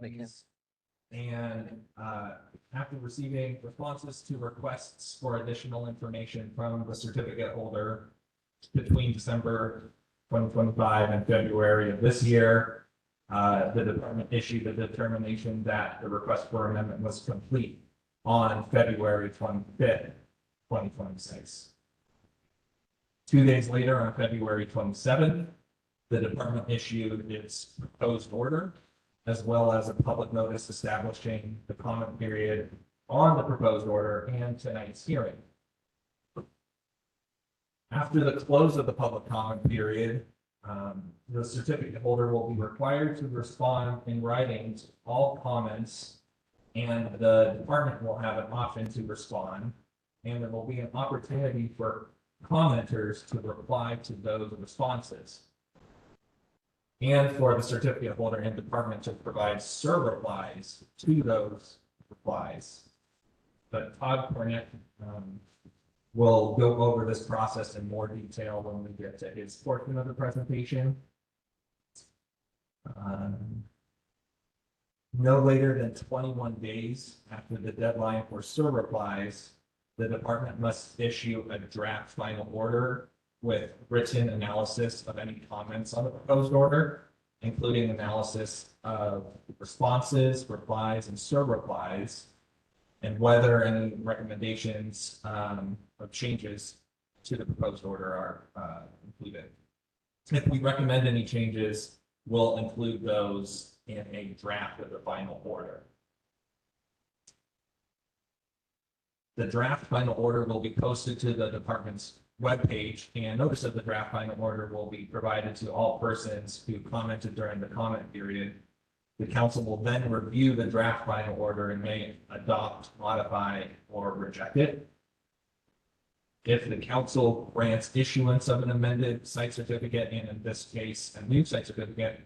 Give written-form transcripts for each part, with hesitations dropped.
these. And after receiving responses to requests for additional information from the certificate holder between December 2025 and February of this year, the department issued a determination that the request for amendment was complete on February 25th, 2026. 2 days later, on February 27th, the department issued its proposed order, as well as a public notice establishing the comment period on the proposed order and tonight's hearing. After the close of the public comment period, the certificate holder will be required to respond in writing to all comments, and the department will have an option to respond, and there will be an opportunity for commenters to reply to those responses, and for the certificate holder and department to provide replies to those replies. But Todd Cornett will go over this process in more detail when we get to his portion of the presentation. No later than 21 days after the deadline for replies, the department must issue a draft final order with written analysis of any comments on the proposed order, including analysis of responses, replies, and replies, and whether any recommendations of changes to the proposed order are included. If we recommend any changes, we'll include those in a draft of the final order. The draft final order will be posted to the department's webpage, and notice of the draft final order will be provided to all persons who commented during the comment period. The council will then review the draft final order and may adopt, modify, or reject it. If the council grants issuance of an amended site certificate, and in this case, a new site certificate,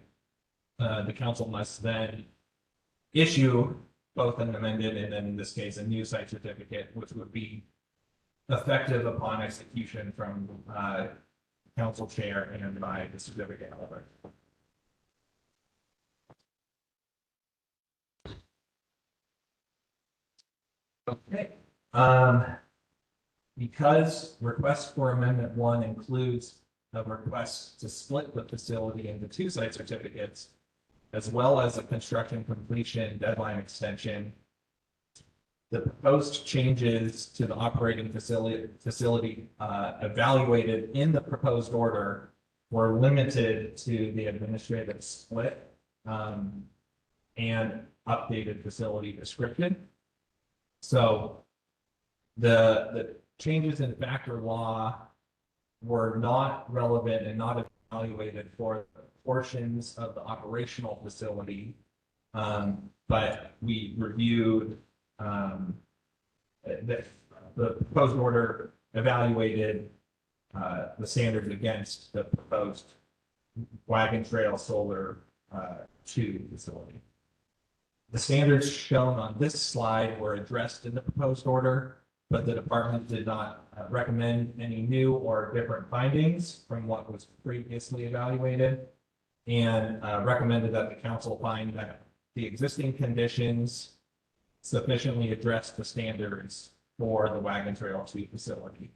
the council must then issue both an amended and then in this case, a new site certificate, which would be effective upon execution from council chair and by the certificate holder. Okay. Because request for amendment 1 includes a request to split the facility into 2 site certificates, as well as a construction completion deadline extension, the proposed changes to the operating facility evaluated in the proposed order were limited to the administrative split and updated facility description. So the changes in factor law were not relevant and not evaluated for portions of the operational facility, but we reviewed the proposed order evaluated the standards against the proposed Wagon Trail Solar 2 facility. The standards shown on this slide were addressed in the proposed order, but the department did not recommend any new or different findings from what was previously evaluated, and recommended that the council find that the existing conditions sufficiently address the standards for the Wagon Trail 2 facility.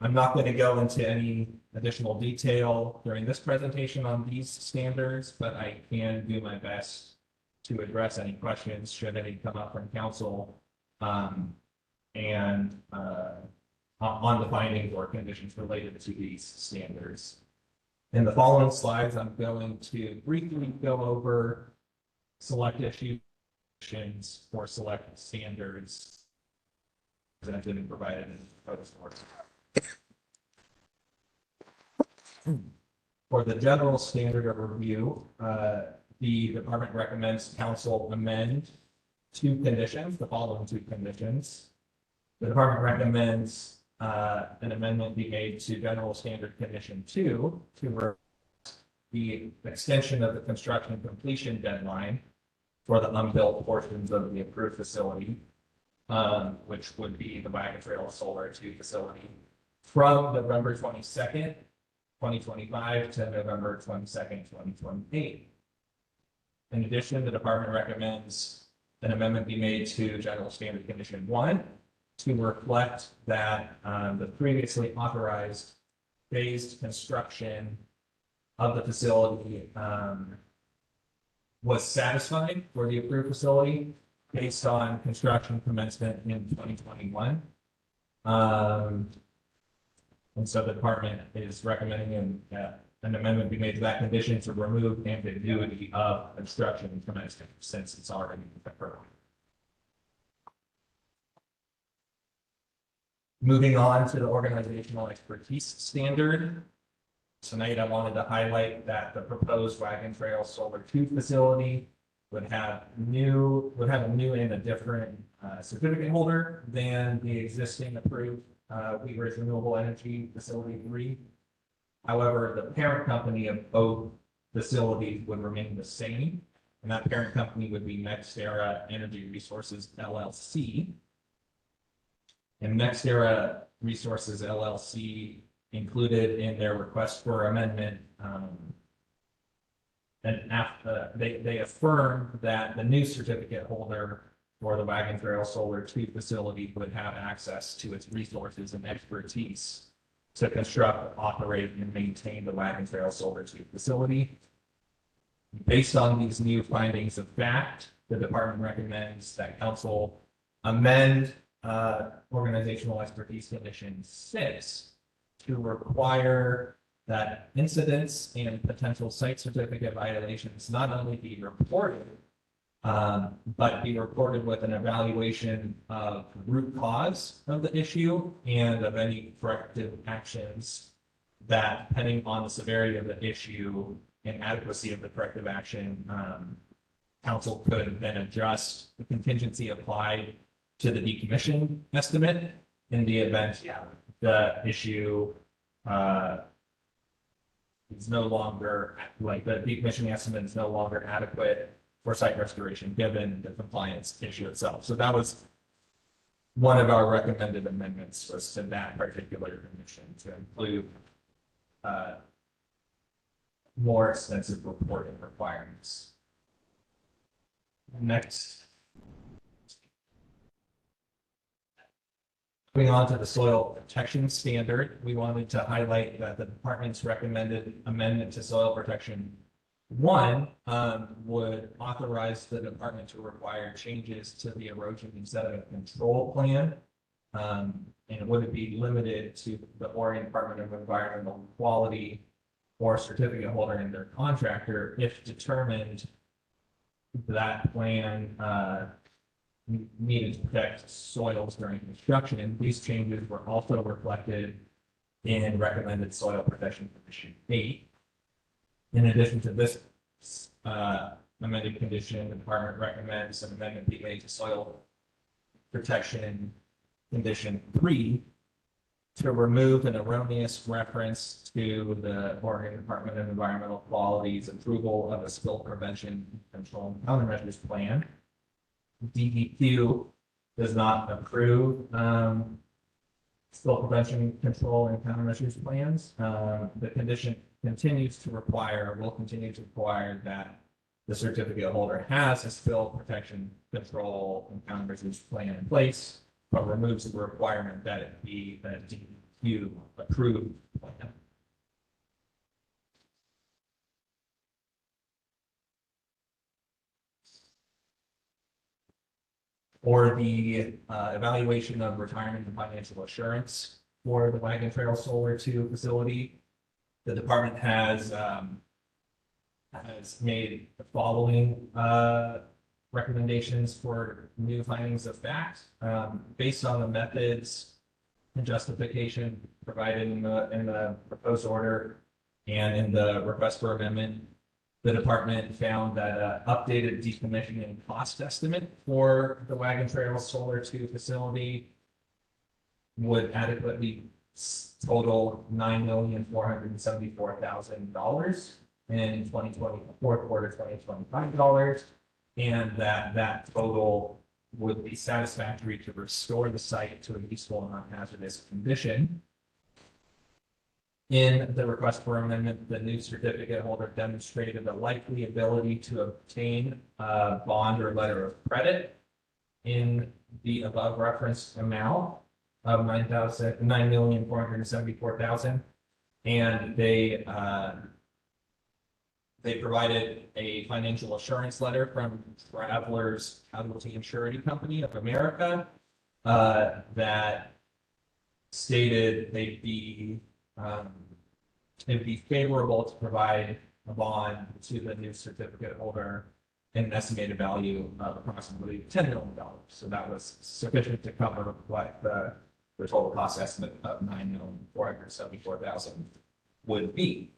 I'm not going to go into any additional detail during this presentation on these standards, but I can do my best to address any questions should any come up from council and on the findings or conditions related to these standards. In the following slides, I'm going to briefly go over select issues for select standards presented and provided in the proposed order. For the general standard of review, the department recommends council amend 2 conditions, the following 2 conditions. The department recommends an amendment be made to general standard condition 2 to the extension of the construction completion deadline for the unbuilt portions of the approved facility, which would be the Wagon Trail Solar 2 facility, from November 22nd, 2025 to November 22nd, 2028. In addition, the department recommends an amendment be made to general standard condition 1 to reflect that the previously authorized phased construction of the facility was satisfied for the approved facility based on construction commencement in 2021. And so the department is recommending an amendment be made to that condition to remove ambiguity of construction commencement since it's already occurred. Moving on to the organizational expertise standard. Tonight, I wanted to highlight that the proposed Wagon Trail Solar 2 facility would have a new and a different certificate holder than the existing approved Weaver's Renewable Energy Facility 3. However, the parent company of both facilities would remain the same, and that parent company would be NextEra Energy Resources LLC. And NextEra Resources LLC included in their request for amendment, and after they affirmed that the new certificate holder for the Wagon Trail Solar 2 facility would have access to its resources and expertise to construct, operate, and maintain the Wagon Trail Solar 2 facility. Based on these new findings of fact, the department recommends that council amend organizational expertise condition 6 to require that incidents and potential site certificate violations not only be reported, but be reported with an evaluation of root cause of the issue and of any corrective actions that, depending on the severity of the issue and adequacy of the corrective action, council could then adjust the contingency applied to the decommission estimate in the event the issue is no longer, like the decommissioning estimate is no longer adequate for site restoration given the compliance issue itself. So that was one of our recommended amendments, was to that particular condition to include more extensive reporting requirements. Next. Moving on to the soil protection standard, we wanted to highlight that the department's recommended amendment to soil protection 1 would authorize the department to require changes to the erosion and sediment control plan. And it wouldn't be limited to the Oregon Department of Environmental Quality or certificate holder and their contractor if determined that plan needed to protect soils during construction. And these changes were also reflected in recommended soil protection condition 8. In addition to this amended condition, the department recommends an amendment be made to soil protection condition 3 to remove an erroneous reference to the Oregon Department of Environmental Quality's approval of a spill prevention, control, and countermeasures plan. DEQ does not approve spill prevention, control, and countermeasures plans. The condition continues to require, will continue to require that the certificate holder has a spill protection, control, and countermeasures plan in place, but removes the requirement that it be a DEQ approved plan. Or the evaluation of retirement and financial assurance for the Wagon Trail Solar 2 facility. The department has made the following recommendations for new findings of fact based on the methods and justification provided in the proposed order and in the request for amendment. The department found that an updated decommissioning cost estimate for the Wagon Trail Solar 2 facility would adequately total $9,474,000 in 2020, fourth quarter 2025 dollars, and that total would be satisfactory to restore the site to a useful and non-hazardous condition. In the request for amendment, the new certificate holder demonstrated a likely ability to obtain a bond or letter of credit in the above referenced amount of $9,474,000. And they provided a financial assurance letter from Travelers Casualty and Surety Company of America that stated it'd be favorable to provide a bond to the new certificate holder in an estimated value of approximately $10 million. So that was sufficient to cover what the total cost estimate of $9,474,000 would be.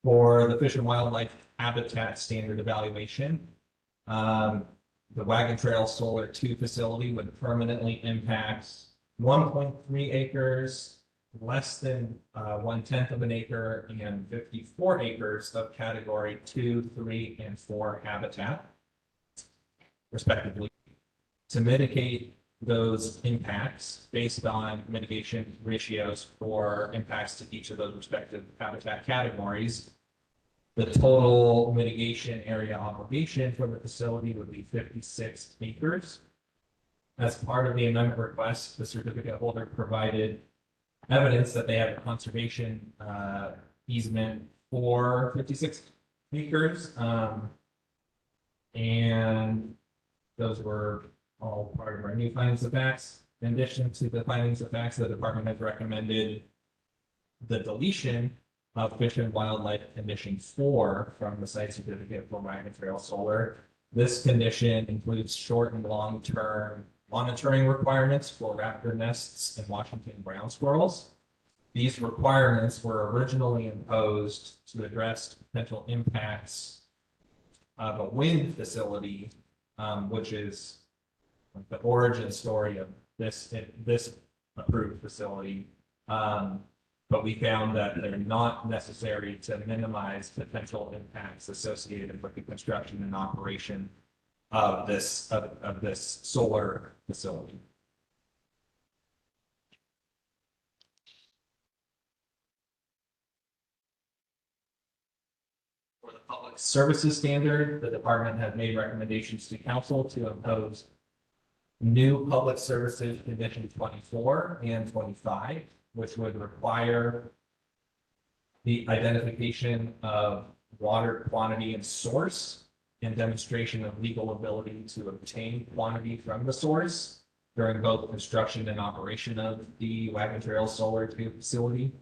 For the Fish and Wildlife Habitat Standard Evaluation, the Wagon Trail Solar 2 facility would permanently impact 1.3 acres, less than 1/10 of an acre, and 54 acres of category 2, 3, and 4 habitat, respectively. To mitigate those impacts based on mitigation ratios for impacts to each of those respective habitat categories, the total mitigation area obligation for the facility would be 56 acres. As part of the amendment request, the certificate holder provided evidence that they have a conservation easement for 56 acres. And those were all part of our new findings of facts. In addition to the findings of facts, the department has recommended the deletion of Fish and Wildlife Condition 4 from the site certificate for Wagon Trail Solar. This condition includes short and long-term monitoring requirements for raptor nests and Washington brown squirrels. These requirements were originally imposed to address potential impacts of a wind facility, which is the origin story of this approved facility. But we found that they're not necessary to minimize potential impacts associated with the construction and operation of this solar facility. For the public services standard, the department has made recommendations to council to impose new public services condition 24 and 25. Which would require the identification of water quantity and source and demonstration of legal ability to obtain quantity from the source during both construction and operation of the Wagon Trail Solar 2 facility.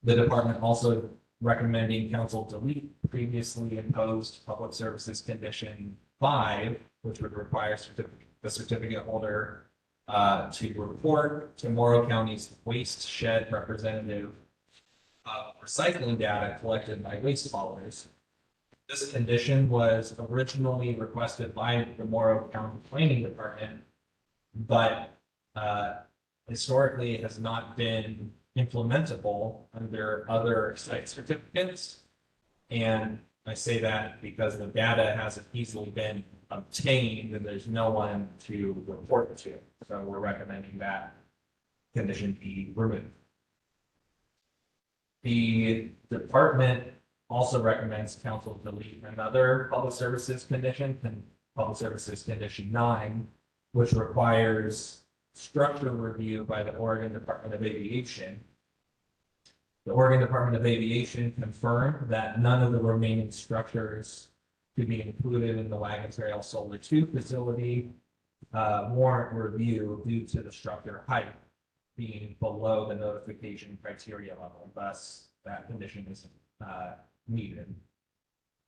The department also recommending council delete previously imposed public services condition 5, which would require the certificate holder to report to Morrow County's waste shed representative recycling data collected by waste haulers. This condition was originally requested by the Morrow County Planning Department, but historically it has not been implementable under other site certificates. And I say that because the data hasn't easily been obtained and there's no one to report to. So we're recommending that condition be removed. The department also recommends council delete another public services condition, public services condition 9, which requires structure review by the Oregon Department of Aviation. The Oregon Department of Aviation confirmed that none of the remaining structures to be included in the Wagon Trail Solar 2 facility warrant review due to the structure height being below the notification criteria level. Thus, that condition is needed.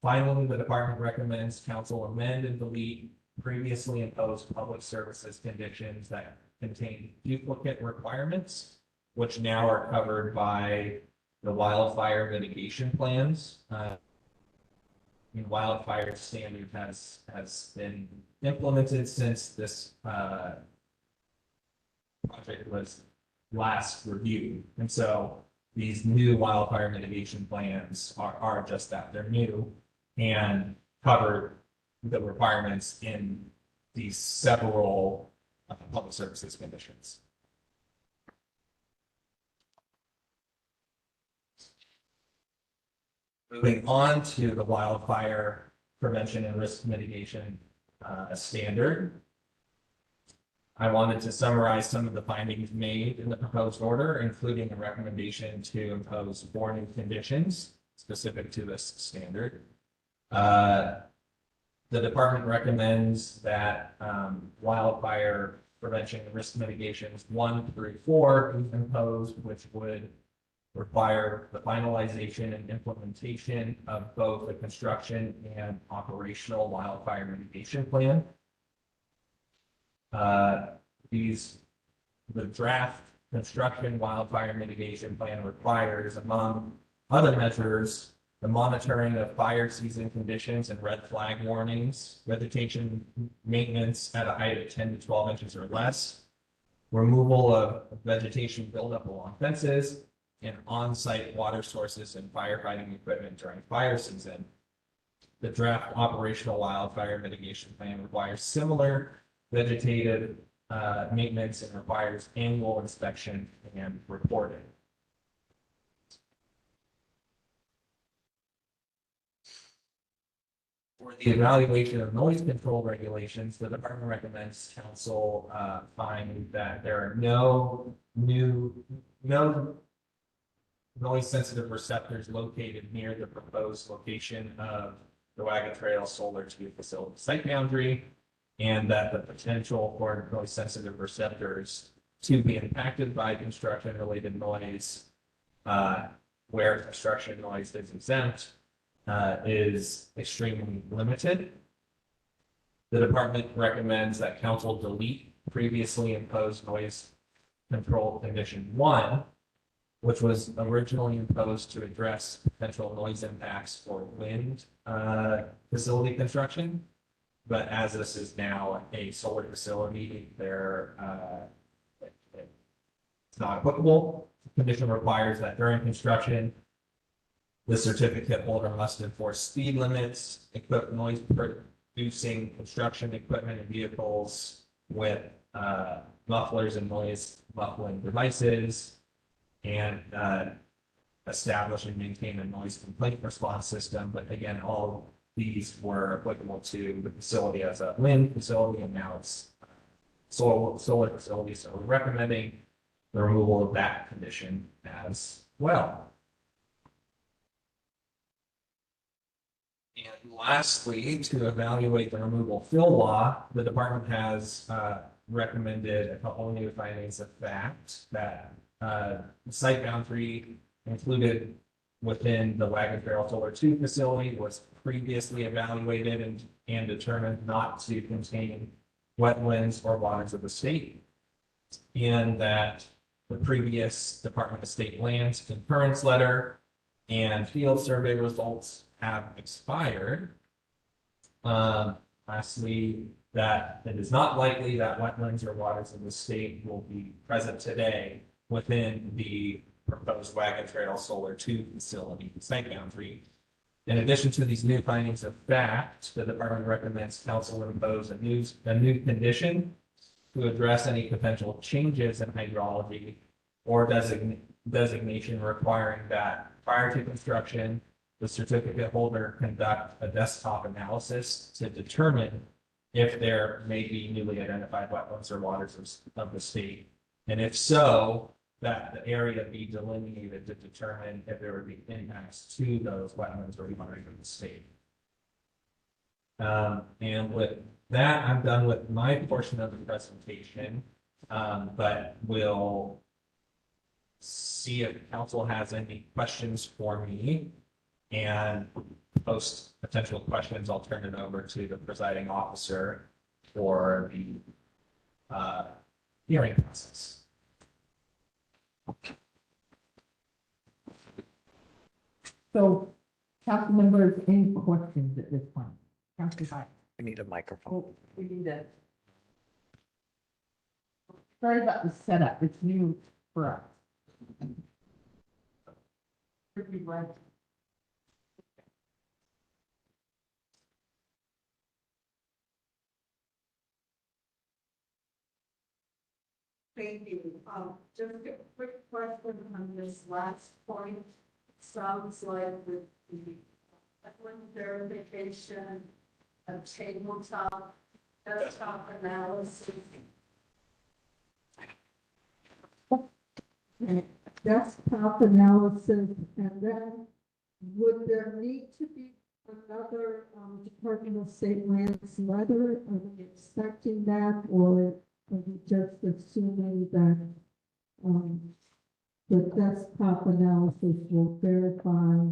Finally, the department recommends council amend and delete previously imposed public services conditions that contain duplicate requirements, which now are covered by the wildfire mitigation plans. Wildfire standard has been implemented since this project was last reviewed. And so these new wildfire mitigation plans are just that. They're new and cover the requirements in these several public services conditions. Moving on to the wildfire prevention and risk mitigation standard. I wanted to summarize some of the findings made in the proposed order, including a recommendation to impose 4 new conditions specific to this standard. The department recommends that wildfire prevention and risk mitigations 1 through 4 be imposed, which would require the finalization and implementation of both the construction and operational wildfire mitigation plan. The draft construction wildfire mitigation plan requires, among other measures, the monitoring of fire season conditions and red flag warnings, vegetation maintenance at a height of 10 to 12 inches or less, removal of vegetation buildup along fences, and on-site water sources and firefighting equipment during fire season. The draft operational wildfire mitigation plan requires similar vegetative maintenance and requires annual inspection and reporting. For the evaluation of noise control regulations, the department recommends council find that there are no noise sensitive receptors located near the proposed location of the Wagon Trail Solar 2 facility site boundary, and that the potential for noise sensitive receptors to be impacted by construction related noise where construction noise is exempt is extremely limited. The department recommends that council delete previously imposed noise control condition 1, which was originally imposed to address potential noise impacts for wind facility construction. But as this is now a solar facility, it's not applicable. The condition requires that during construction, the certificate holder must enforce speed limits, equip noise producing construction equipment and vehicles with mufflers and noise muffling devices, and establish and maintain a noise complaint response system. But again, all these were applicable to the facility as a wind facility, and now it's solar facility. So we're recommending the removal of that condition as well. And lastly, to evaluate the removal fill law, the department has recommended a couple of new findings of fact that the site boundary included within the Wagon Trail Solar 2 facility was previously evaluated and determined not to contain wetlands or waters of the state, and that the previous Department of State Lands concurrence letter and field survey results have expired. Lastly, that it is not likely that wetlands or waters of the state will be present today within the proposed Wagon Trail Solar 2 facility site boundary. In addition to these new findings of fact, the department recommends council impose a new condition to address any potential changes in hydrology or designation requiring that prior to construction, the certificate holder conduct a desktop analysis to determine if there may be newly identified wetlands or waters of the state. And if so, that the area be delineated to determine if there would be impacts to those wetlands or waters of the state. And with that, I'm done with my portion of the presentation, but we'll see if council has any questions for me, and post potential questions, I'll turn it over to the presiding officer for the hearing process. So, council members, any questions at this point? Council Hart. We need a microphone. Oh, we need a. Sorry about the setup, it's new for us. Could be right. Thank you. Just a quick question on this last point. Sounds like the verification of tabletop desktop analysis. Desktop analysis, and then would there need to be another, Department of State Lands letter? Are we expecting that, or are we just assuming that, the desktop analysis will verify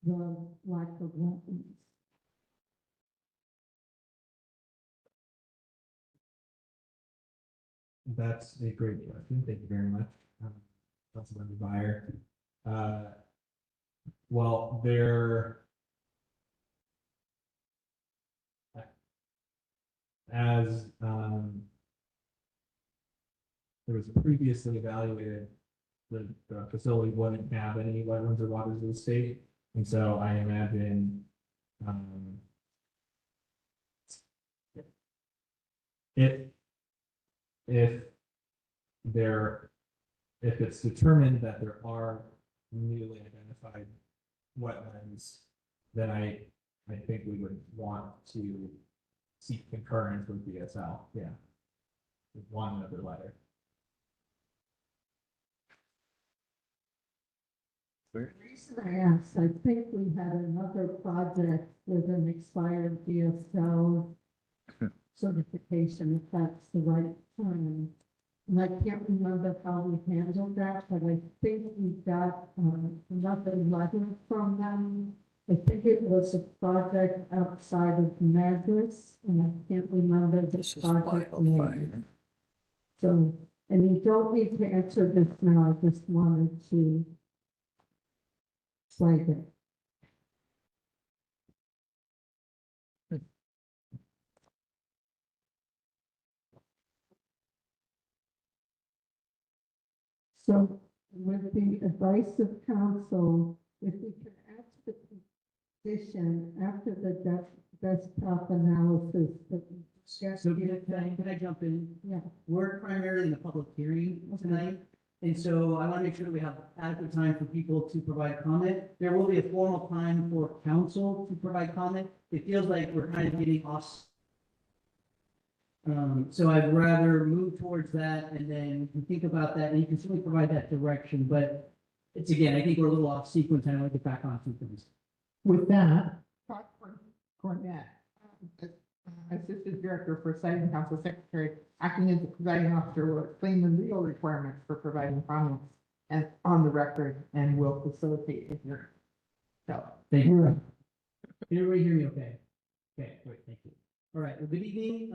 the lack of wetlands? That's a great question. Thank you very much, Councilmember Byer. Well, as there was previously evaluated, the facility wouldn't have any wetlands or waters of the state, and so I imagine if it's determined that there are newly identified wetlands, then I think we would want to seek concurrence with BSL, yeah. With one other letter. The reason I asked, I think we had another project with an expired DSL certification, if that's the right term. And I can't remember how we handled that, but I think we got another letter from them. I think it was a project outside of Madras, and I can't remember the project name. So, and you don't need to answer this now, I just wanted to flag it. So with the advice of counsel, if we can add to the petition after the desktop analysis that we discussed. So can I jump in? Yeah, We're primarily in a public hearing tonight. And so I want to make sure that we have adequate time for people to provide comment. There will be a formal time for council to provide comment. It feels like we're kind of getting off. So I'd rather move towards that and then think about that, and you can certainly provide that direction, but it's again, I think we're a little off sequence, and I want to get back on some things. with that, Todd Cornett, Assistant Director for Siting Council Secretary, acting as the presiding officer, will explain the legal requirements for providing comments and on the record and will facilitate the hearing. So, Thank you. Can everybody hear me okay? Okay, great, thank you. All right, well, good evening.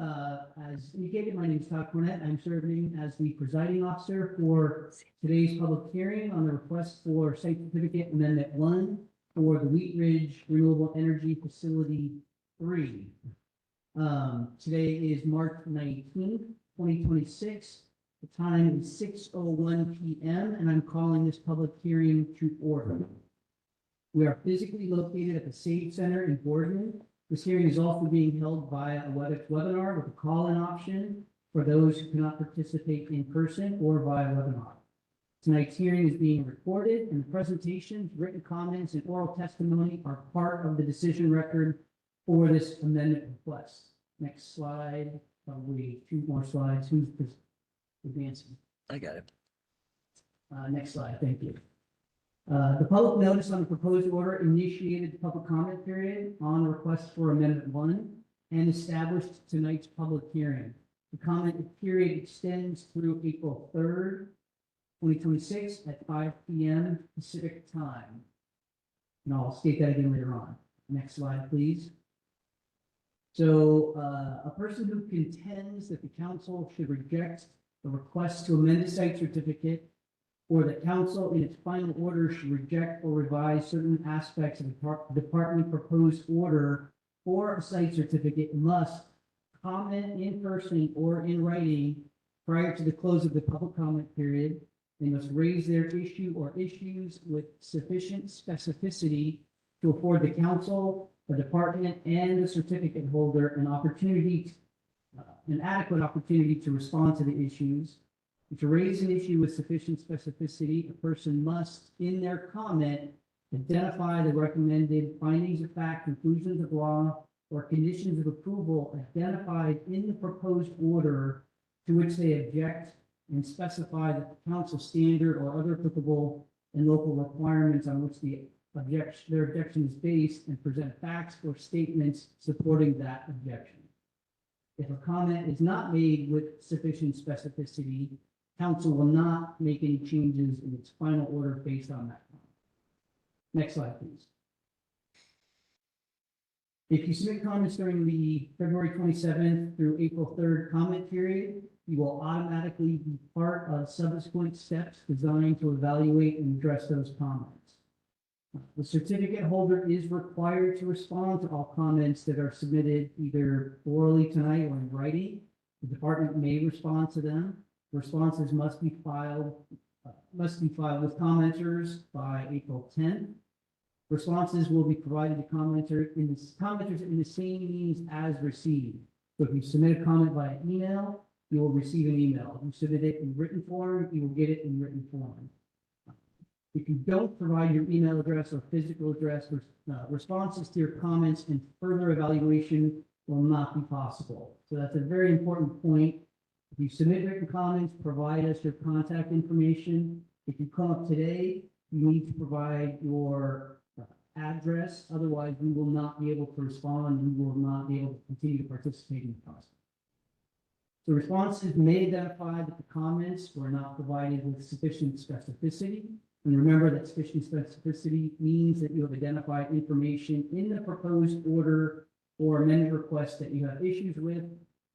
As indicated, my name is Todd Cornett. I'm serving as the presiding officer for today's public hearing on the request for site certificate amendment 1 for the Wheat Ridge Renewable Energy Facility 3. Today is March 19th, 2026. The time is 6:01 p.m. and I'm calling this public hearing to order. We are physically located at the Sage Center in Boardman. This hearing is also being held via a WebEx webinar with a call-in option for those who cannot participate in person or via webinar. Tonight's hearing is being recorded, and the presentations, written comments, and oral testimony are part of the decision record for this amendment request. Next slide, probably 2 more slides. Who's advancing? I got it. Next slide, thank you. The public notice on the proposed order initiated the public comment period on the request for amendment 1 and established tonight's public hearing. The comment period extends through April 3rd, 2026 at 5 p.m. Pacific time. And I'll state that again later on. Next slide, please. So a person who contends that the council should reject the request to amend the site certificate, or that council in its final order should reject or revise certain aspects of the department proposed order for a site certificate must comment in person or in writing prior to the close of the public comment period. They must raise their issue or issues with sufficient specificity to afford the council, the department, and the certificate holder an opportunity, an adequate opportunity to respond to the issues. To raise an issue with sufficient specificity, a person must, in their comment, identify the recommended findings of fact, conclusions of law, or conditions of approval identified in the proposed order to which they object, and specify the council standard or other applicable and local requirements on which their objection is based, and present facts or statements supporting that objection. If a comment is not made with sufficient specificity, council will not make any changes in its final order based on that comment. Next slide, please. If you submit comments during the February 27th through April 3rd comment period, you will automatically be part of subsequent steps designed to evaluate and address those comments. The certificate holder is required to respond to all comments that are submitted either orally tonight or in writing. The department may respond to them. Responses must be filed with commenters by April 10th. Responses will be provided to commenters in the same means as received. So if you submit a comment via email, you will receive an email. If you submit it in written form, you will get it in written form. If you don't provide your email address or physical address, responses to your comments and further evaluation will not be possible. So that's a very important point. If you submit written comments, provide us your contact information. If you come up today, you need to provide your address. Otherwise, we will not be able to respond. We will not be able to continue to participate in the process. The responses may identify that the comments were not provided with sufficient specificity. And remember that sufficient specificity means that you have identified information in the proposed order or amendment request that you have issues with,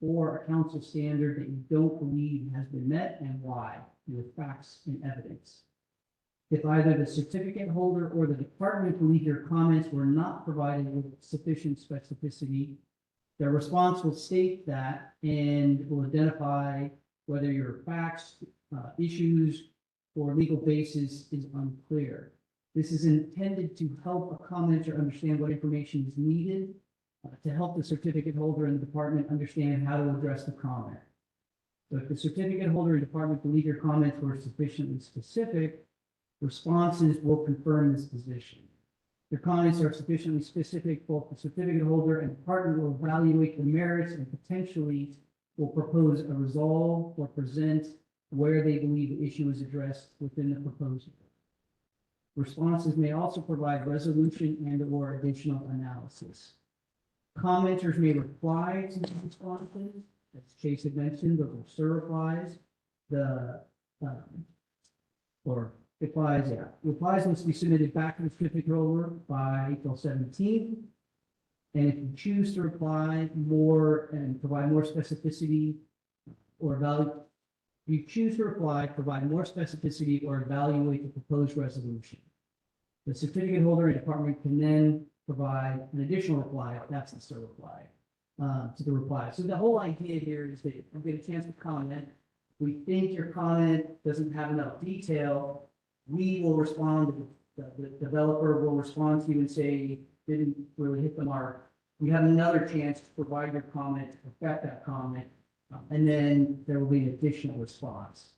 or a council standard that you don't believe has been met, and why, with facts and evidence. If either the certificate holder or the department believe your comments were not provided with sufficient specificity, their response will state that and will identify whether your facts, issues, or legal basis is unclear. This is intended to help a commenter understand what information is needed to help the certificate holder and the department understand how to address the comment. So if the certificate holder and department believe your comments were sufficiently specific, responses will confirm this position. If your comments are sufficiently specific, both the certificate holder and department will evaluate the merits and potentially will propose a resolve or present where they believe the issue is addressed within the proposal. Responses may also provide resolution and/or additional analysis. Commenters may reply to the responses, as Chase had mentioned, but will SIR replies. Replies must be submitted back to the certificate holder by April 17th. And if you choose to reply more and provide more specificity or provide more specificity or evaluate the proposed resolution. The certificate holder and department can then provide an additional reply, if that's the SIR reply, to the reply. So the whole idea here is that if you get a chance to comment, we think your comment doesn't have enough detail, we will respond, the developer will respond to you and say, didn't really hit the mark. We have another chance to provide your comment, to perfect that comment, and then there will be an additional response.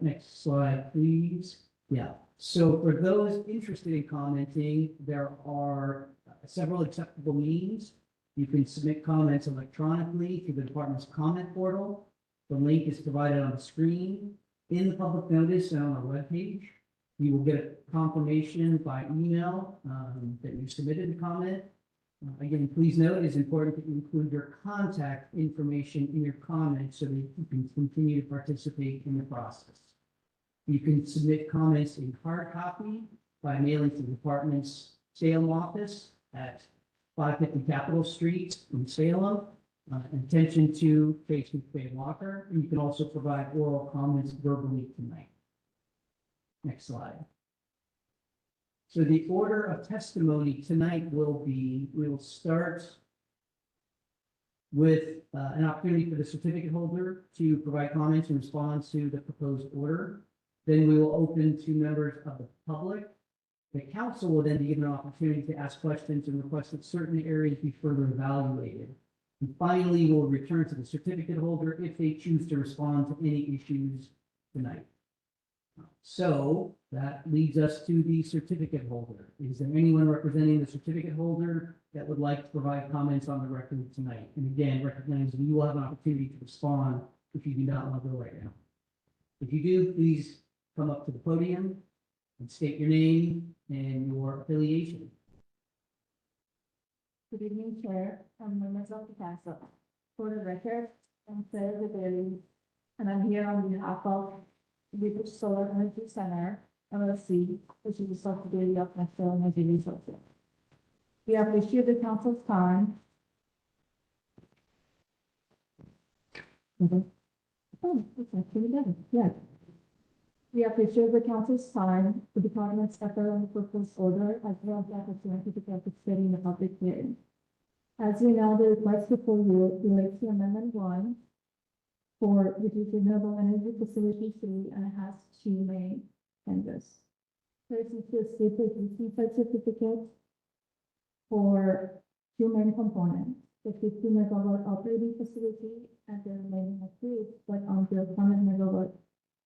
Next slide, please. So for those interested in commenting, there are several acceptable means. You can submit comments electronically through the department's comment portal. The link is provided on the screen, in the public notice, and on our webpage. You will get a confirmation by email that you submitted a comment. Again, please note it's important that you include your contact information in your comment so that you can continue to participate in the process. You can submit comments in hard copy by mailing to the department's Salem office at 550 Capitol Street in Salem. Attention to Facebook Bay Walker. And you can also provide oral comments verbally tonight. Next slide. So the order of testimony tonight will be, we will start with an opportunity for the certificate holder to provide comments in response to the proposed order. Then we will open to members of the public The council will then be given an opportunity to ask questions and request that certain areas be further evaluated. And finally, we'll return to the certificate holder if they choose to respond to any issues tonight. So that leads us to the certificate holder. Is there anyone representing the certificate holder that would like to provide comments on the record tonight? And again, recognizing you will have an opportunity to respond if you do not want to go right now. If you do, please come up to the podium and state your name and your affiliation. Good evening, Chair and members of the council. For the record, I'm Sarah Rivera, and I'm here on behalf of British Solar Energy Center, LLC, which is a subsidiary of National Energy Resources. We appreciate the council's time. Oh, that's actually better, yeah. We appreciate the council's time, the department's effort on the proposed order, as well as the opportunity to participate in the public hearing. As you know, the request before you relates to Amendment 1, which is Renewable Energy Facility 3, and it has 2 main tenders. First is to receive the existing certificate for 2 main components, the 50 megawatt operating facility and the remaining approved, but on the 100 megawatt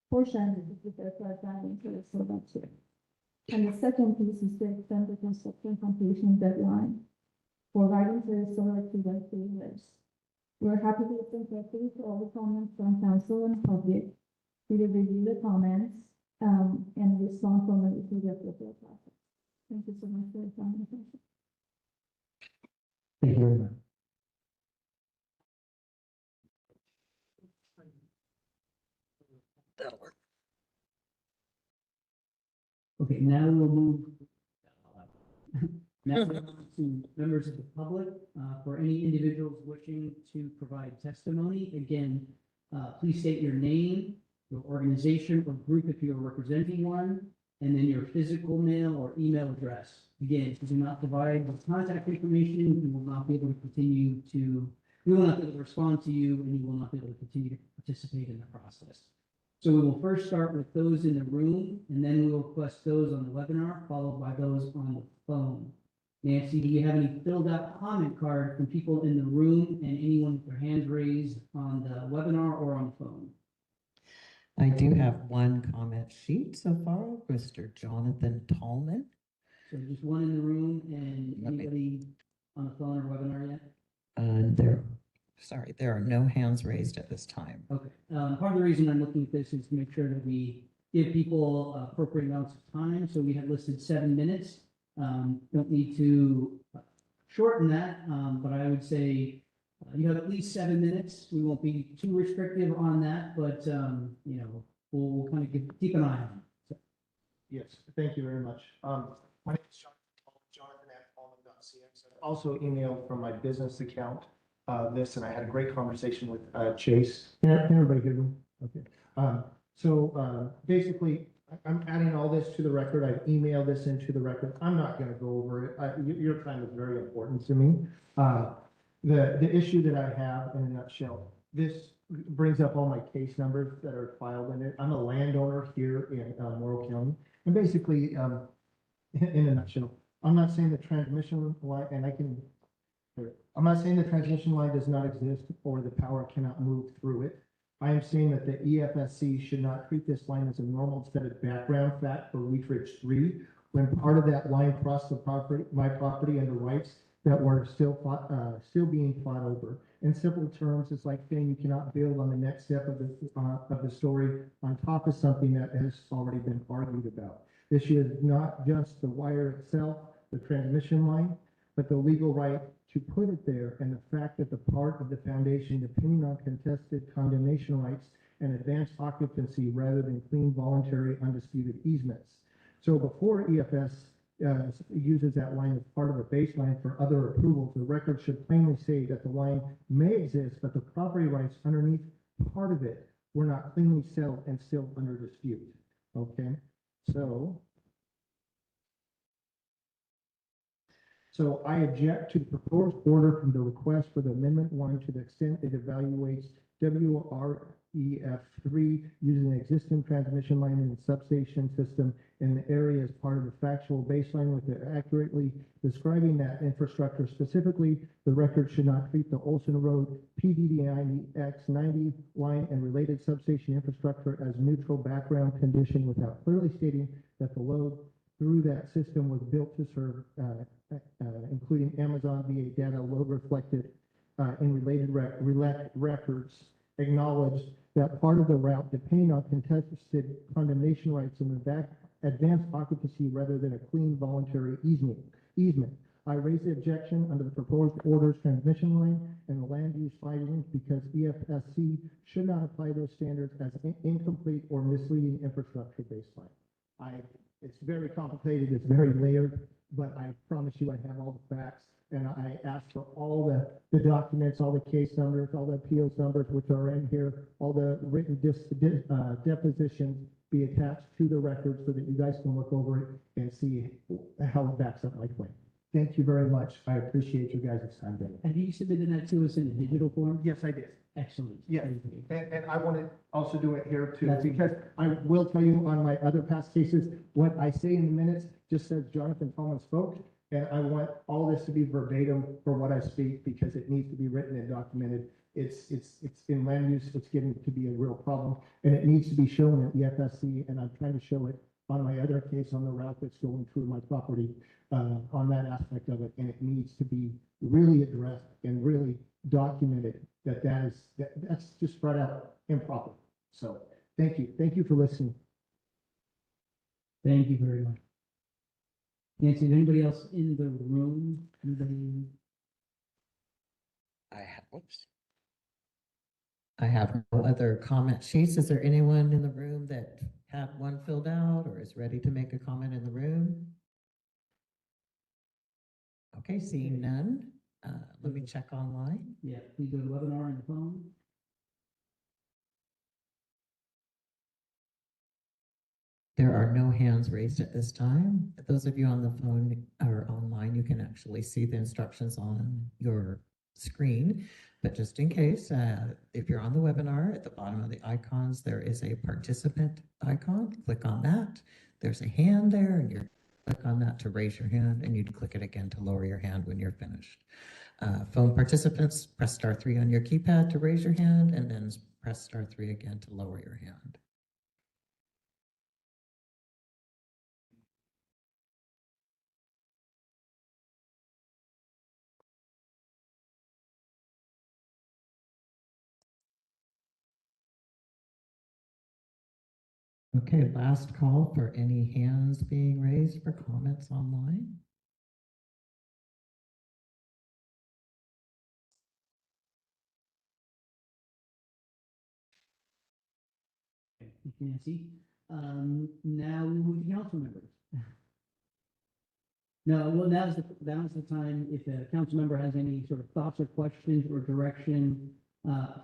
portion, this is the third time into the solar too. And the second piece is to extend the construction completion deadline for riding to the solar to the 3 years. We're happy to listen carefully to all the comments from council and public. We will review the comments and respond from it through the appropriate process. Thank you so much for your time and attention. Thank you very much. That'll work. Okay, now we'll move. Now we'll move to members of the public, for any individuals wishing to provide testimony. Again, please state your name, your organization or group if you are representing one, and then your physical mail or email address. Again, if you do not provide the contact information, we will not be able to continue to, we will not be able to respond to you, and you will not be able to continue to participate in the process. So we will first start with those in the room, and then we will request those on the webinar, followed by those on the phone. Nancy, do you have any filled out comment card from people in the room and anyone with their hands raised on the webinar or on the phone? I do have one comment sheet so far, Mr. Jonathan Tallman. So just one in the room and Let me- anybody on the phone or webinar yet? There are no hands raised at this time. Okay, part of the reason I'm looking at this is to make sure that we give people appropriate amounts of time. So we have listed 7 minutes. Don't need to shorten that, but I would say you have at least 7 minutes. We won't be too restrictive on that, but you know, we'll kind of keep an eye on it. Yes, thank you very much. My name is Jonathan at Tallman.cx. Also emailed from my business account this, and I had a great conversation with Chase. Can everybody hear me? Okay. Basically, I'm adding all this to the record. I've emailed this into the record. I'm not going to go over it. Your time is very important to me. The issue that I have in a nutshell, this brings up all my case numbers that are filed in it. I'm a landowner here in Morrow County. And basically, in a nutshell, I'm not saying the transmission line, I'm not saying the transmission line does not exist or the power cannot move through it. I am saying that the EFSC should not treat this line as a normal set of background fact for Wheatridge 3, when part of that line crossed my property under rights that were still being fought over. In simple terms, it's like saying you cannot build on the next step of the story on top of something that has already been argued about. This is not just the wire itself, the transmission line, but the legal right to put it there, and the fact that the part of the foundation, depending on contested condemnation rights and advanced occupancy rather than clean, voluntary, undisputed easements. So before EFS uses that line as part of a baseline for other approvals, the record should plainly say that the line may exist, but the property rights underneath part of it were not cleanly settled and still under dispute. Okay, So I object to the proposed order from the request for the Amendment 1 to the extent it evaluates EF3 using an existing transmission line in the substation system in the area as part of the factual baseline with it accurately describing that infrastructure. Specifically, the record should not treat the Olson Road PDD X90 line and related substation infrastructure as neutral background condition without clearly stating that the load through that system was built to serve, including Amazon VA data load reflected in related records, acknowledged that part of the route depending on contested condemnation rights in the back advanced occupancy rather than a clean voluntary easement. I raise the objection under the proposed orders transmission line and the land use findings because EFSC should not apply those standards as incomplete or misleading infrastructure baseline. It's very complicated, it's very layered, but I promise you I have all the facts. And I asked for all the documents, all the case numbers, all the appeals numbers, which are in here, all the written depositions be attached to the record so that you guys can look over it and see how it backs up my claim. Thank you very much. I appreciate you guys' time today. Have you submitted that to us in a digital form? Yes, I did. Excellent. Yeah. Thank you. And I want to also do it here too, That's- because I will tell you on my other past cases, what I say in the minutes just says Jonathan Tallman spoke. And I want all this to be verbatim for what I speak because it needs to be written and documented. It's in land use, it's getting to be a real problem and it needs to be shown at EFSC. And I'm trying to show it on my other case on the route that's going through my property, on that aspect of it. And it needs to be really addressed and really documented that's just spread out improper. So thank you. Thank you for listening. Thank you very much. Nancy, is anybody else in the room? Anybody? I have no other comment sheets. Is there anyone in the room that had one filled out or is ready to make a comment in the room? Okay, seeing none, let me check online. Yeah, please go to webinar on the phone. There are no hands raised at this time. Those of you on the phone or online, you can actually see the instructions on your screen. But just in case, if you're on the webinar, at the bottom of the icons, there is a participant icon. Click on that. There's a hand there, and you click on that to raise your hand, and you'd click it again to lower your hand when you're finished. Phone participants, press *3 on your keypad to raise your hand, and then press *3 again to lower your hand. Okay, last call for any hands being raised for comments online. Thank you, Nancy. Now we move to council members. No, well, now's the time if a council member has any sort of thoughts or questions or direction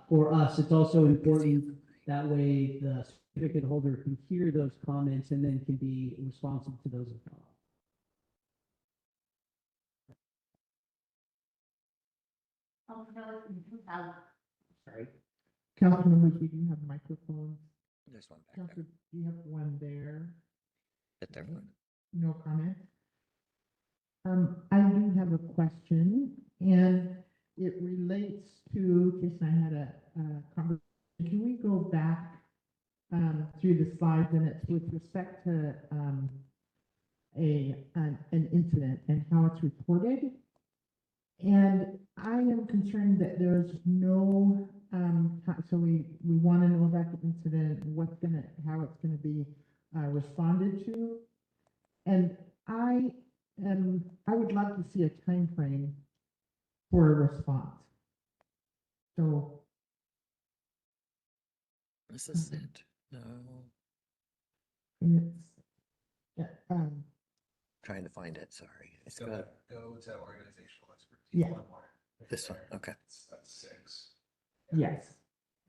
for us. It's also important that way the certificate holder can hear those comments and then can be responsive to those as well. Sorry. Council members, we do have microphones. There's one back Council, do you have one there? there. No comment? I do have a question, and it relates to, Jason, I had a conversation. Can we go back through the slides, and it's with respect to an incident and how it's reported? And I am concerned that there's no, so we want to know about the incident, how it's gonna be responded to. And I would love to see a time frame for a response. So. This is it. No. It's, yeah, Trying to find it, sorry. It's Go got to organizational expertise. Yeah. One more. this one, okay. That's 6. yes.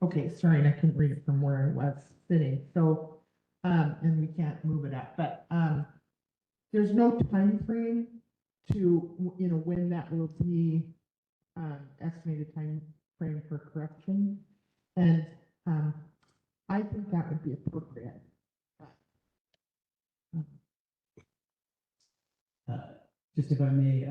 Okay, sorry, and I couldn't read it from where I was sitting, so, and we can't move it up, but, there's no time frame to, when that will be, estimated time frame for correction. And I think that would be appropriate. Just if I may,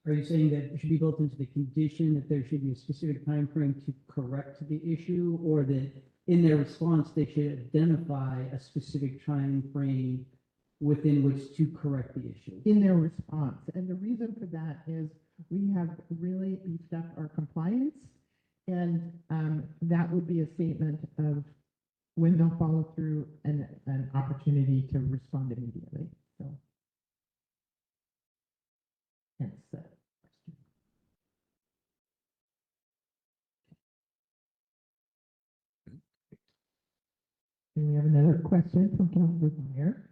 are you saying that it should be built into the condition that there should be a specific time frame to correct the issue, or that in their response, they should identify a specific time frame within which to correct the issue? In their response. And the reason for that is we have really beefed up our compliance. And that would be a statement of when they'll follow through and an opportunity to respond immediately. So. Hence that question. And we have another question from Councilor Meyer.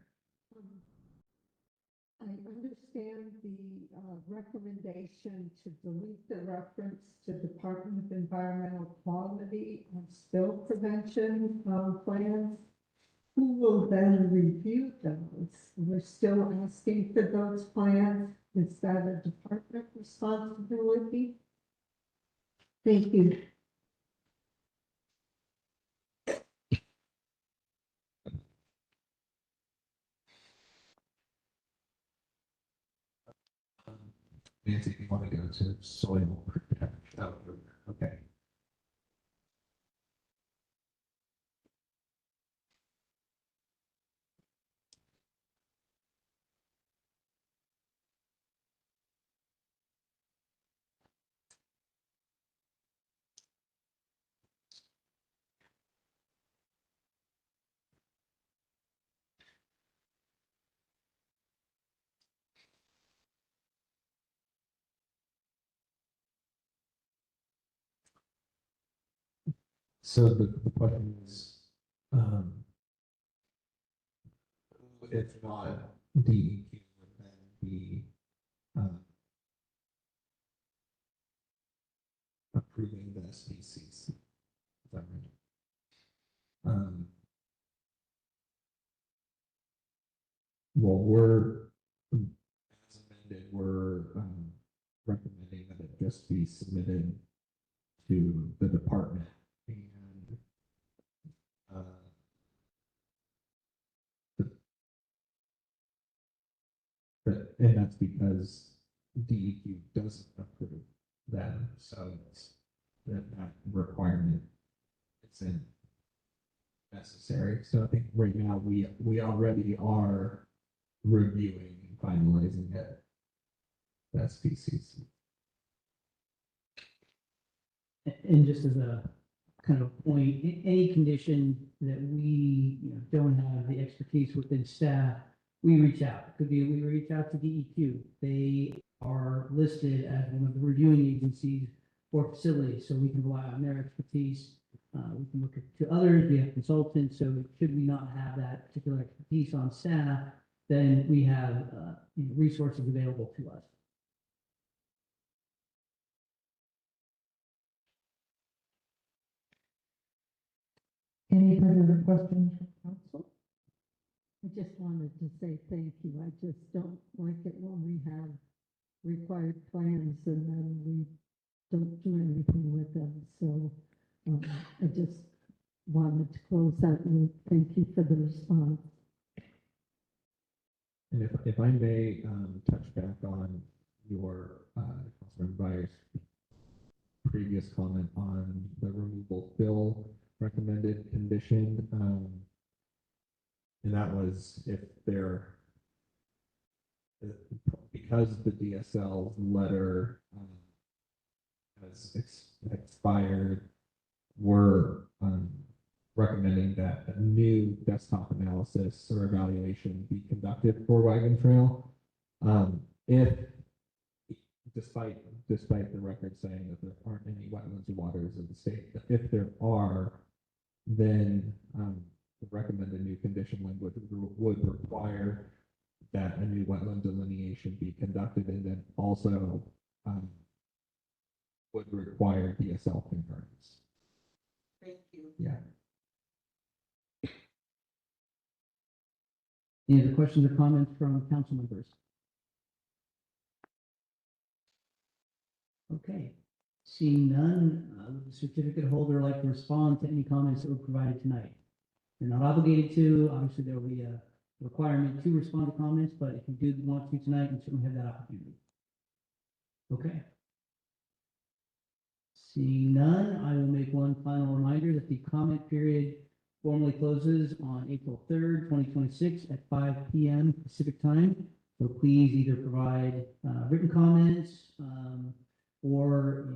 I understand the recommendation to delete the reference to Department of Environmental Quality and spill prevention plans. Who will then review those? We're still asking for those plans. Is that a department responsibility? Thank you. Nancy, if you want to go to soil protection, oh, okay. So the question is, if not DEQ, would then be approving the SPCs. Is that right? Well, as amended, we're recommending that it just be submitted to the department and and that's because DEQ doesn't approve them, so it's that requirement isn't necessary. So I think right now we already are reviewing and finalizing it. That's PCC. And just as a kind of point, any condition that we, don't have the expertise within staff, we reach out. It could be we reach out to DEQ. They are listed as one of the reviewing agencies for facilities, so we can rely on their expertise. We can look to others. We have consultants, so should we not have that particular expertise on staff, then we have resources available to us. Any further questions from council? I just wanted to say thank you. I just don't like it when we have required plans and then we don't do anything with them. So I just wanted to close that and thank you for the response. And if I may touch back on your Councilman Byers' previous comment on the removal fill recommended condition, and that was if they're because the DSL letter has expired, we're recommending that a new desktop analysis or evaluation be conducted for Wagon Trail. If despite the record saying that there aren't any wetlands or waters in the state, if there are, then the recommended new condition language would require that a new wetland delineation be conducted, and then also would require DSL concurrence. Thank you. Yeah. Any other questions or comments from council members? Okay, Seeing none, would the certificate holder like to respond to any comments that were provided tonight? You're not obligated to, obviously there will be a requirement to respond to comments, but if you do want to tonight, you certainly have that opportunity. Okay. Seeing none, I will make one final reminder that the comment period formally closes on April 3rd, 2026 at 5 p.m. Pacific time. So please either provide written comments or,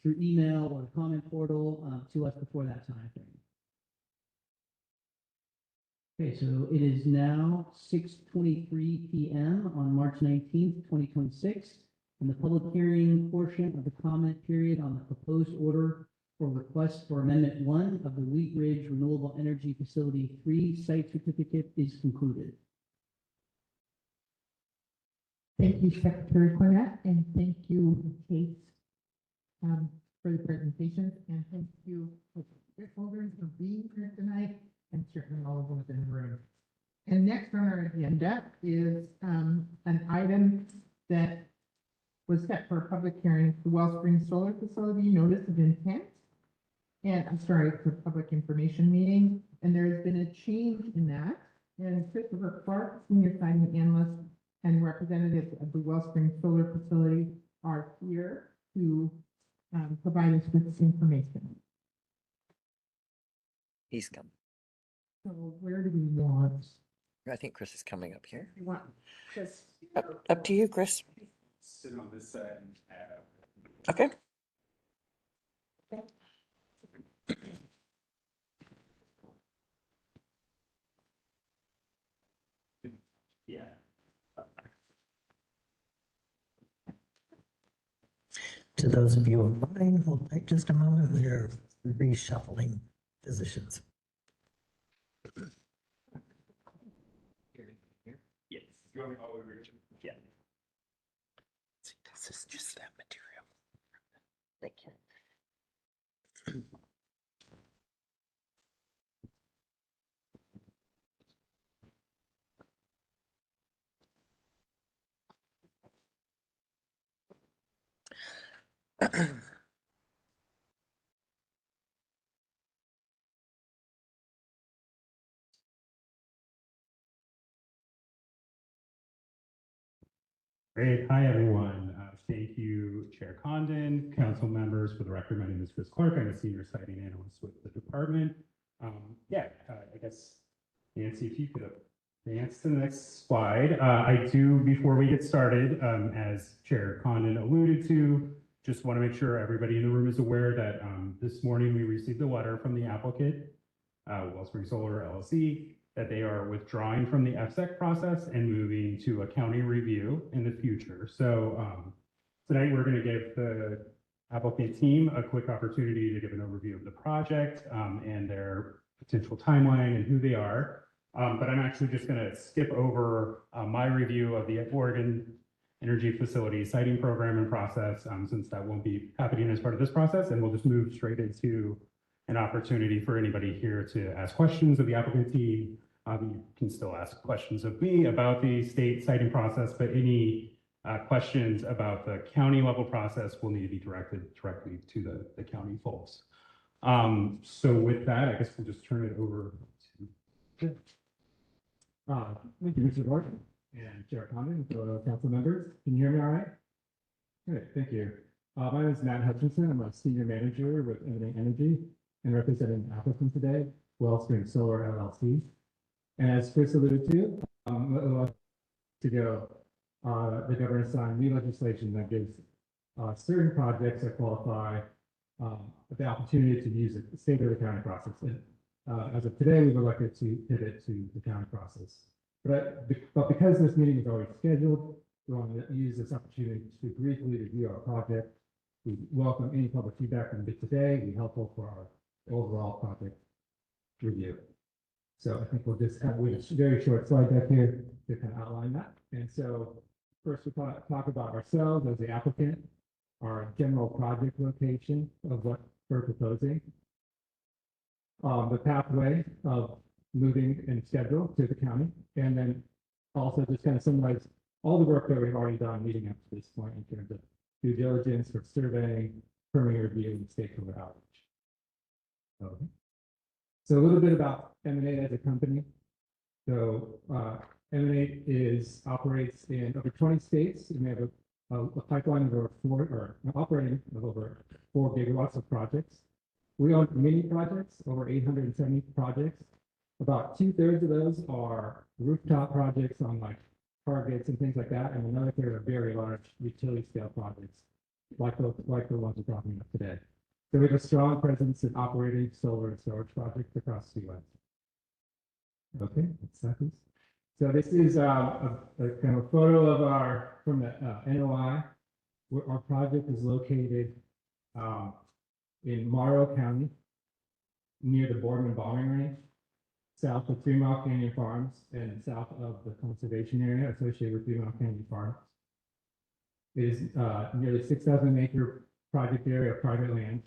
through email or the comment portal to us before that time frame. Okay, so it is now 6:23 p.m. on March 19th, 2026, and the public hearing portion of the comment period on the proposed order for request for Amendment 1 of the Wheat Ridge Renewable Energy Facility 3 site certificate is concluded. Thank you, Secretary Cornett, and thank you, Kate, for the presentation, and thank you, stakeholders, for being here tonight, and certainly all of those in the room. And next on our agenda is an item that was set for a public hearing, the Wellspring Solar Facility Notice of Intent. And I'm sorry, it's a public information meeting, and there's been a change in that. And Christopher Clark, Senior Siting Analyst and representatives of the Wellspring Solar Facility are here to provide us with this information. He's come. So where do we want? I think Chris is coming up here. We want Chris. Up to you, Chris. Sit on this side. Okay. Yeah. To those of you online, hold tight just a moment. We're reshuffling positions. Yes. You want me all over? Yeah. This is just that material. Thank you. Great. Hi, everyone. Thank you, Chair Condon, council members. For the record, my name is Chris Clark. I'm a senior siting analyst with the department. I guess, Nancy, if you could advance to the next slide. I do, before we get started, as Chair Condon alluded to, just want to make sure everybody in the room is aware that this morning we received a letter from the applicant, Wellspring Solar LLC, that they are withdrawing from the FSEC process and moving to a county review in the future. So tonight we're going to give the applicant team a quick opportunity to give an overview of the project and their potential timeline and who they are. But I'm actually just going to skip over my review of the Oregon Energy Facility Siting Program and process, since that won't be happening as part of this process, and we'll just move straight into an opportunity for anybody here to ask questions of the applicant team. You can still ask questions of me about the state siting process, but any questions about the county level process will need to be directed directly to the county folks. So with that, I guess we'll just turn it over to. Thank you, Mr. Gordon and Chair Condon, fellow council members. Can you hear me all right? Good, thank you. My name is Matt Hutchinson. I'm a senior manager with Eminent Energy and representing the applicant today, Wellspring Solar LLC. And as Chris alluded to, the governor signed new legislation that gives certain projects that qualify the opportunity to use the state or the county process. As of today, we've elected to pivot to the county process. But because this meeting is already scheduled, we want to use this opportunity to briefly review our project. We welcome any public feedback from today. It'd be helpful for our overall project review. So I think we'll just have a very short slide deck here to kind of outline that. And so first we'll talk about ourselves as the applicant, our general project location of what we're proposing, the pathway of moving and schedule to the county, and then also just kind of summarize all the work that we've already done leading up to this point in terms of due diligence for surveying, permitting review, and stakeholder outreach. Okay. So a little bit about Emanate as a company. So Emanate operates in over 20 states, and we have a pipeline of over operating of over 4 gigawatts of projects. We own mini projects, over 870 projects. About 2/3 of those are rooftop projects on like targets and things like that, and another third are very large utility scale projects, like the ones we're talking about today. So we have a strong presence in operating solar and storage projects across the US. Okay, next slide, please. So this is a kind of photo of from the NOI, where our project is located in Morrow County, near the Boardman Bombing Range, south of 3 Mile Canyon Farms, and south of the conservation area associated with 3 Mile Canyon Farms. It is nearly 6,000 acre project area of private land,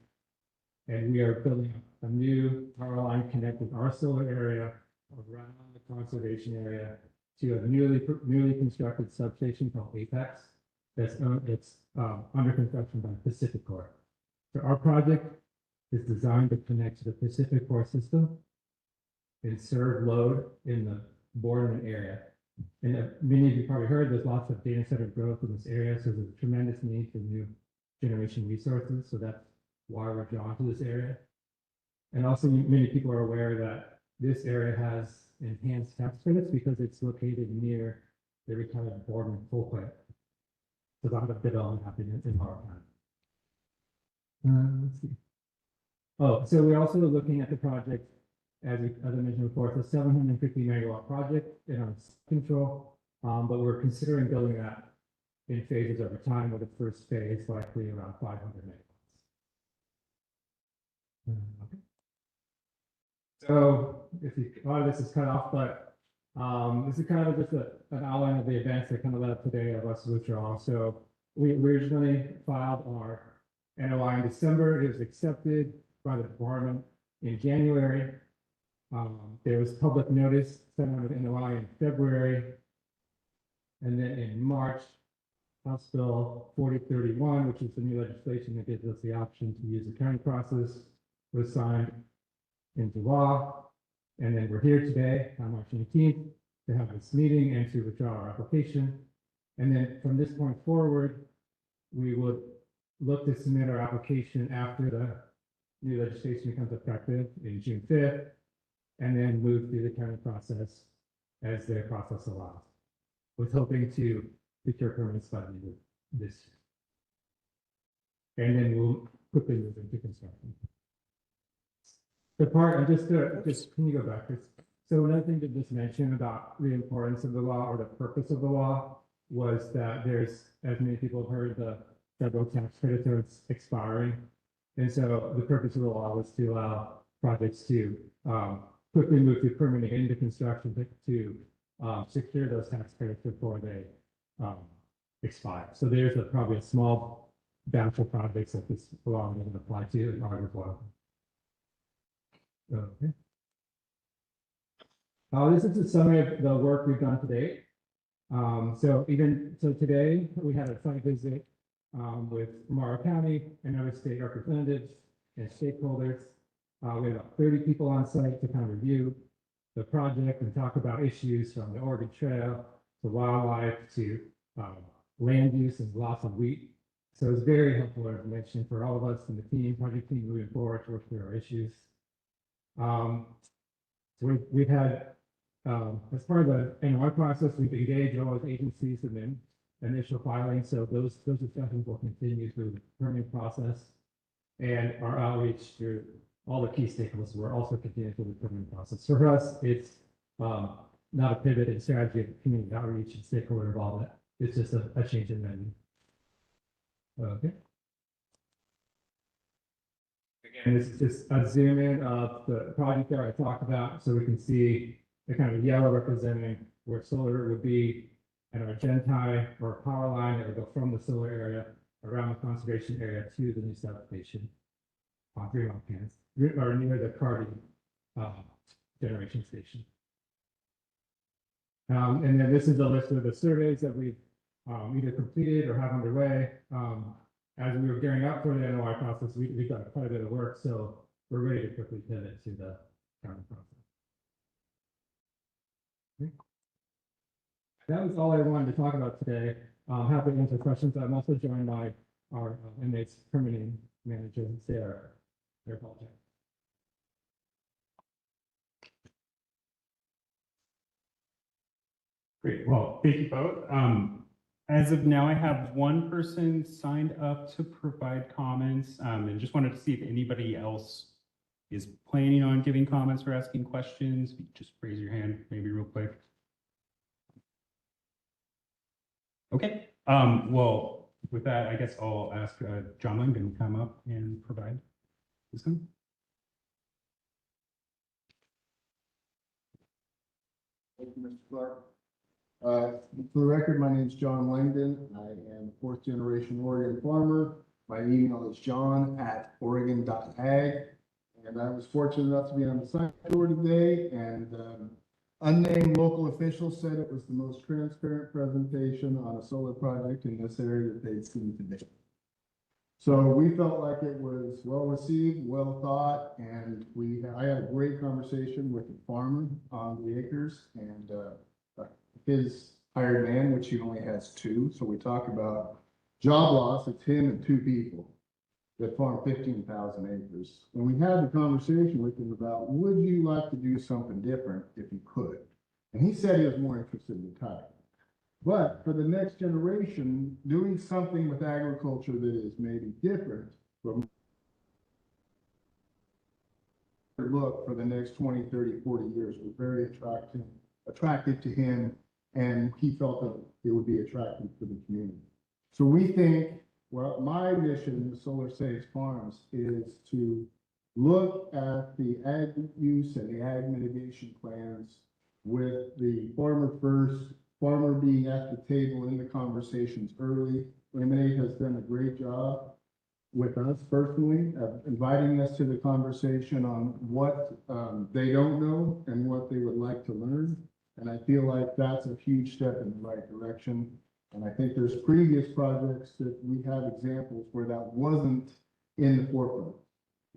and we are building a new power line connecting our solar area around the conservation area to a newly constructed substation called Apex that's under construction by Pacific Core. So our project is designed to connect to the Pacific Core system and serve load in the Boardman area. And many of you probably heard there's lots of data center growth in this area, so there's a tremendous need for new generation resources. So that's why we're drawn to this area. And also many people are aware that this area has enhanced tax credits because it's located near the retired Boardman coal plant. So a lot of development happening in our town. Let's see. Oh, so we're also looking at the project, as I mentioned before, it's a 750 megawatt project in our control, but we're considering building that in phases over time, with the first phase likely around 500 megawatts. Okay. So a lot of this is cut off, but this is kind of just an outline of the events that kind of led up today of us withdrawal. So we originally filed our NOI in December. It was accepted by the department in January. There was public notice sent out of NOI in February. And then in March, House Bill 4031, which is the new legislation that gives us the option to use the county process, was signed into law. And then we're here today on March 18th to have this meeting and to withdraw our application. And then from this point forward, we would look to submit our application after the new legislation becomes effective in June 5th, and then move through the county process as their process allows, with hoping to secure permits by the end of this year. And then we'll quickly move into construction. The part, and just can you go back? So another thing to just mention about the importance of the law, or the purpose of the law, was that there's, as many people have heard, the federal tax credits are expiring. And so the purpose of the law was to allow projects to quickly move through permitting into construction to secure those tax credits before they expire. So there's probably a small batch of projects that this law doesn't apply to in our well. Okay. This is a summary of the work we've done to date. So today we had a site visit with Morrow County and other state representatives and stakeholders. We had about 30 people on site to kind of review the project and talk about issues from the Oregon Trail to wildlife to land use and loss of wheat. So it was very helpful information for all of us in the team, project team, moving forward to work through our issues. So we've had, as part of the NOI process, we've engaged all those agencies in the initial filing. So those discussions will continue through the permitting process, and our outreach through all the key stakeholders will also continue through the permitting process. So for us, it's not a pivot in strategy of community outreach and stakeholder involvement. It's just a change in menu. Okay. Again, this is just a zoom in of the project that I talked about, so we can see the kind of yellow representing where solar would be, and our Gentie or power line that would go from the solar area around the conservation area to the new substation on 3 Mile Canyon, or near the Cardi generation station. And then this is a list of the surveys that we've either completed or have underway. As we were gearing up for the NOI process, we got quite a bit of work, so we're ready to quickly pivot to the county process. That was all I wanted to talk about today. Happy to answer questions. I'm also joined by our inmates permitting manager, Sarah. Great, well, thank you both. As of now, I have one person signed up to provide comments, and just wanted to see if anybody else is planning on giving comments or asking questions. Just raise your hand, maybe real quick. Okay, well, with that, I guess I'll ask John Langdon to come up and provide this one. Thank you, Mr. Clark. For the record, my name is John Langdon. I am a fourth generation Oregon farmer. My email is john@oregon.ag. And I was fortunate enough to be on the site tour today, and unnamed local officials said it was the most transparent presentation on a solar project in this area that they'd seen today. So we felt like it was well received, well thought, and I had a great conversation with the farmer on the acres and his hired man, which he only has 2. So we talk about job loss. It's him and 2 people that farm 15,000 acres. And we had the conversation with him about, would you like to do something different if you could? And he said he was more interested in retiring. But for the next generation, doing something with agriculture that is maybe different from look for the next 20, 30, 40 years was very attractive to him, and he felt that it would be attractive for the community. So we think, well, my mission with Solar Saves Farms is to look at the ag use and the ag mitigation plans with the farmer being at the table in the conversations early. Lemonade has done a great job with us personally of inviting us to the conversation on what they don't know and what they would like to learn. And I feel like that's a huge step in the right direction. And I think there's previous projects that we have examples where that wasn't in the forefront.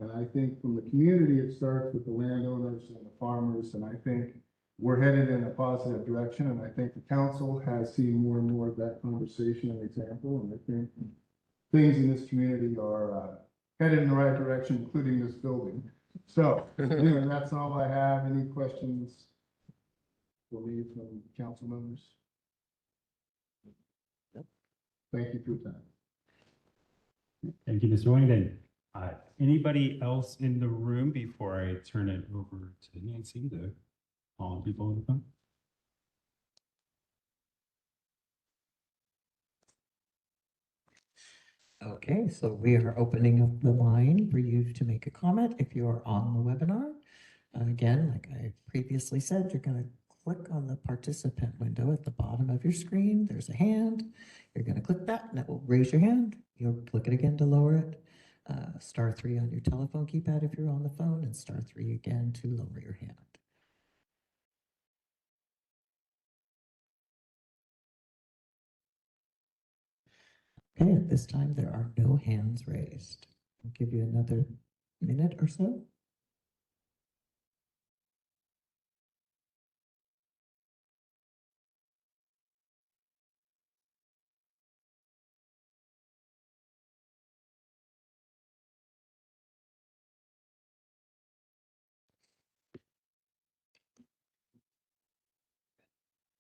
And I think from the community, it starts with the landowners and the farmers. And I think we're headed in a positive direction. And I think the council has seen more and more of that conversation and example. And I think things in this community are headed in the right direction, including this building. So anyway, that's all I have. Any questions for me from council members? Thank you for your time. Thank you, Mr. Langdon. Anybody else in the room before I turn it over to Nancy to call people on the phone? Okay, so we are opening up the line for you to make a comment if you are on the webinar. Again, like I previously said, you're going to click on the participant window at the bottom of your screen. There's a hand. You're going to click that and that will raise your hand. You'll click it again to lower it. *3 on your telephone keypad if you're on the phone, and *3 again to lower your hand. Okay, at this time, there are no hands raised. I'll give you another minute or so.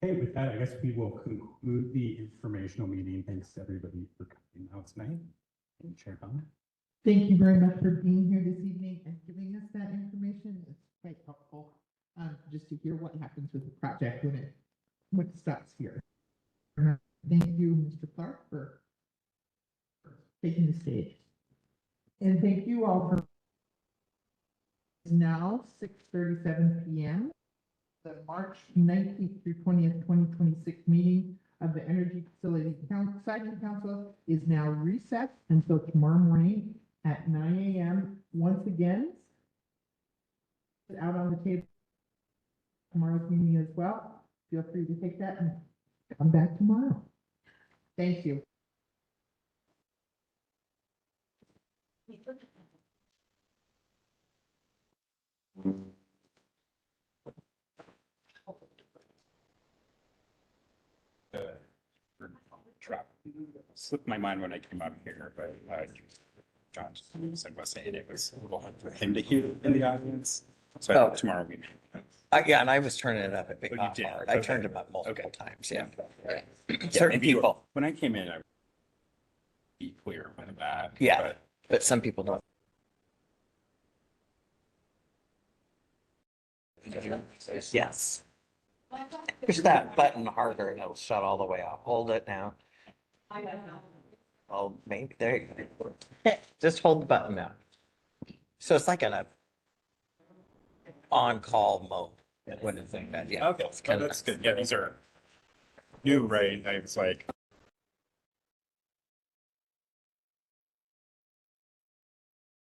Okay, with that, I guess we will conclude the informational meeting. Thanks to everybody for coming out tonight. And Chair Conlon. Thank you very much for being here this evening and giving us that information. It's quite helpful just to hear what happens with the project when it stops here. Thank you, Mr. Clark, for taking the stage. And thank you all for now 6:37 p.m. The March 19th through 20th, 2026 meeting of the Energy Facility Siting Council is now recessed until tomorrow morning at 9 a.m. Once again, out on the table tomorrow's meeting as well. Feel free to take that and come back tomorrow. Thank you. Slipped my mind when I came up here, but John said was saying it was a little hard for him to hear in the audience. So I Oh. think tomorrow we. Yeah, and I was turning it up a bit. Oh, you did? I turned Okay. it up multiple Okay. times, yeah. Yeah, Certain maybe you- people, When I came in, I be clear with that. Yeah. but- but some people don't. Yes. Push that button harder and it'll shut all the way off. Hold it now. I don't know. Oh, maybe, there you go. Just hold the button now. So it's like an on-call mode. When it's like that, yeah. Okay, It's kinda that's nice. good. Yeah, these are new, right? I was like,